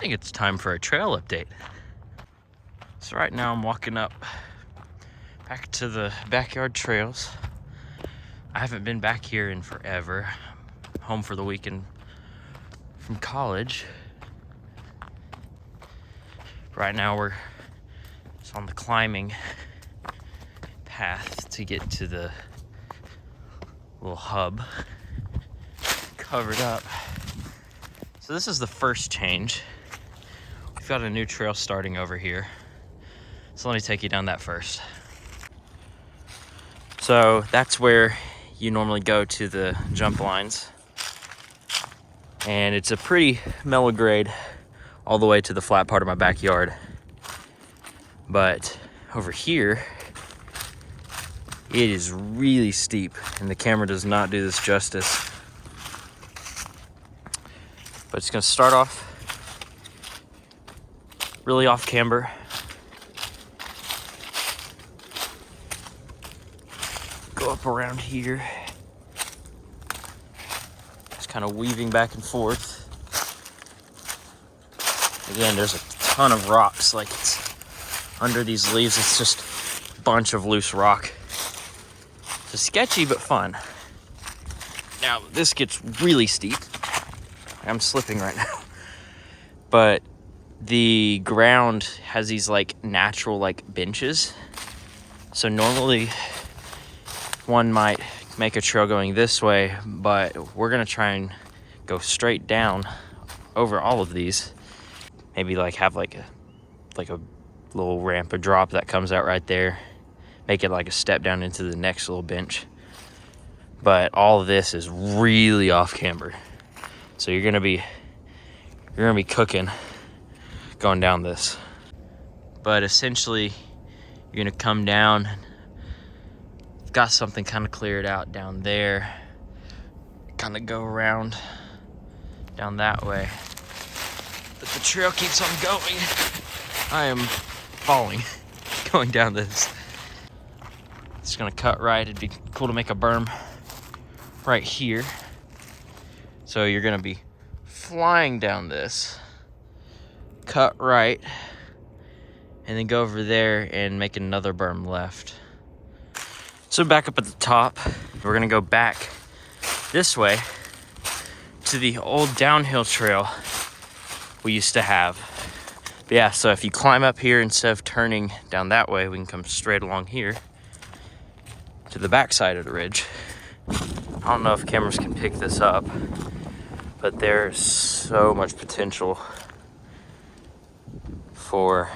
think it's time for a trail update. So right now I'm walking up back to the backyard trails. I haven't been back here in forever. Home for the weekend from college. Right now we're just on the climbing path to get to the little hub. Covered up. So this is the first change. We've got a new trail starting over here. So let me take you down that first. So that's where you normally go to the jump lines. And it's a pretty mellow grade all the way to the flat part of my backyard. But over here, it is really steep and the camera does not do this justice. But it's gonna start off really off camber. Go up around here. Just kind of weaving back and forth. Again, there's a ton of rocks, like it's under these leaves, it's just a bunch of loose rock. So sketchy, but fun. Now, this gets really steep. I'm slipping right now. But the ground has these like natural like benches. So normally one might make a trail going this way, but we're gonna try and go straight down over all of these. Maybe like have like a little ramp or drop that comes out right there. Make it like a step down into the next little bench. But all of this is really off camber. So you're gonna be cooking going down this. But essentially you're gonna come down, got something kind of cleared out down there, kind of go around down that way. But the trail keeps on going. I am falling going down this. It's gonna cut right. It'd be cool to make a berm right here. So you're gonna be flying down this, cut right, and then go over there and make another berm left. So back up at the top, we're gonna go back this way to the old downhill trail we used to have. But yeah, so if you climb up here instead of turning down that way, we can come straight along here to the back side of the ridge. I don't know if cameras can pick this up, but there's so much potential for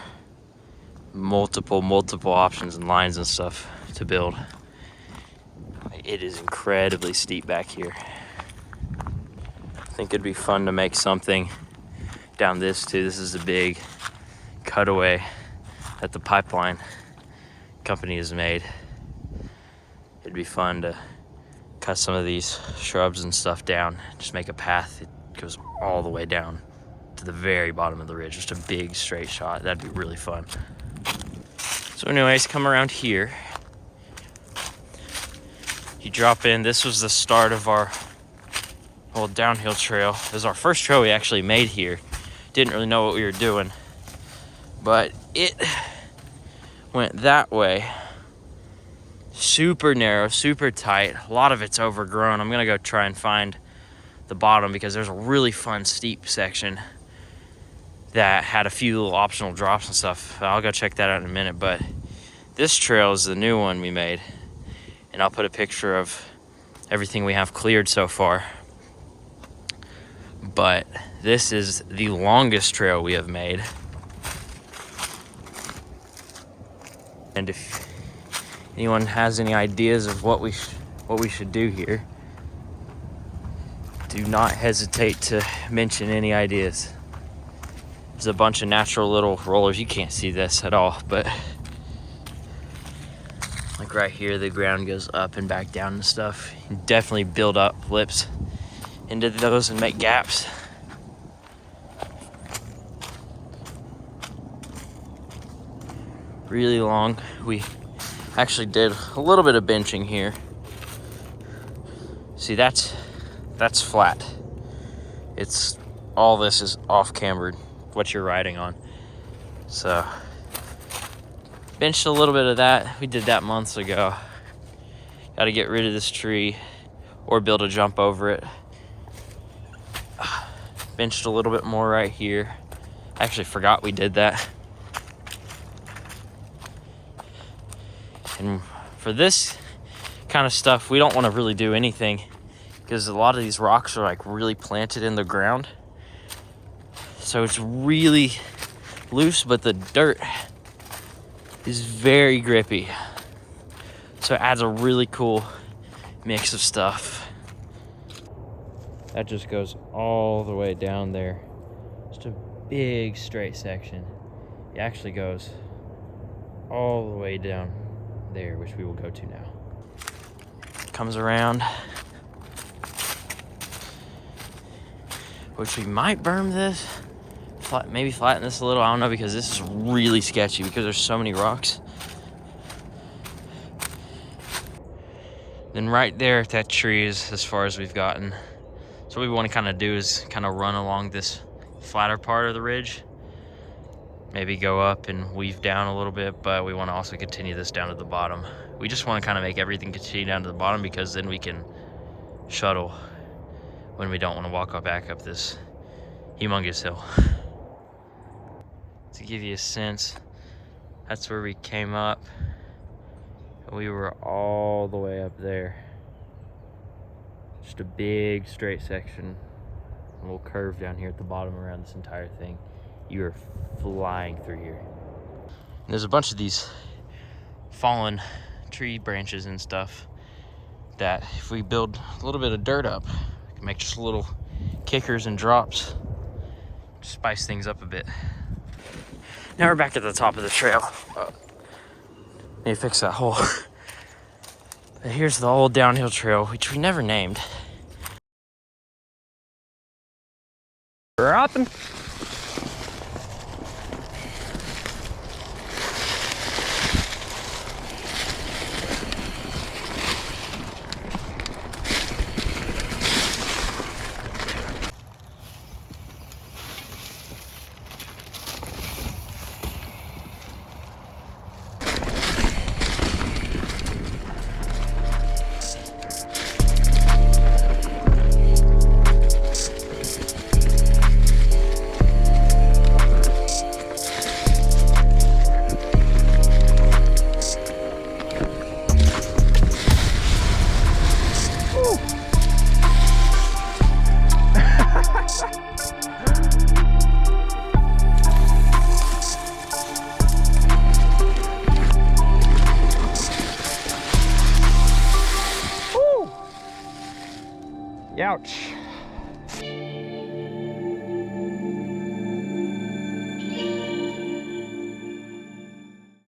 multiple options and lines and stuff to build. It is incredibly steep back here. I think it'd be fun to make something down this too. This is a big cutaway that the pipeline company has made. It'd be fun to cut some of these shrubs and stuff down, just make a path that goes all the way down to the very bottom of the ridge, just a big straight shot. That'd be really fun. So anyways, come around here, you drop in. This was the start of our old downhill trail. It was our first trail we actually made here. Didn't really know what we were doing, but it went that way. Super narrow, super tight. A lot of it's overgrown. I'm gonna go try and find the bottom because there's a really fun steep section that had a few little optional drops and stuff. I'll go check that out in a minute, but this trail is the new one we made, and I'll put a picture of everything we have cleared so far. But this is the longest trail we have made. And if anyone has any ideas of what we should do here, do not hesitate to mention any ideas. There's a bunch of natural little rollers. You can't see this at all, but like right here, the ground goes up and back down and stuff. You can definitely build up lips into those and make gaps. Really long. We actually did a little bit of benching here. See, that's flat. It's all this is off cambered what you're riding on. So benched a little bit of that. We did that months ago. Got to get rid of this tree or build a jump over it. Benched a little bit more right here. I actually forgot we did that. And for this kind of stuff, we don't want to really do anything because a lot of these rocks are like really planted in the ground. So it's really loose, but the dirt is very grippy. So it adds a really cool mix of stuff. That just goes all the way down there. Just a big straight section. It actually goes all the way down there, which we will go to now. Comes around, which we might berm this, maybe flatten this a little. I don't know, because this is really sketchy because there's so many rocks. Then right there, that tree is as far as we've gotten. So what we want to kind of do is kind of run along this flatter part of the ridge, maybe go up and weave down a little bit, but we want to also continue this down to the bottom. We just want to kind of make everything continue down to the bottom, because then we can shuttle when we don't want to walk back up this humongous hill. To give you a sense, that's where we came up. We were all the way up there. Just a big straight section, a little curve down here at the bottom around this entire thing. You are flying through here. And there's a bunch of these fallen tree branches and stuff that if we build a little bit of dirt up, we can make just little kickers and drops, spice things up a bit. Now we're back at the top of the trail. Need to fix that hole. But here's the old downhill trail, which we never named. Rotten. Ouch.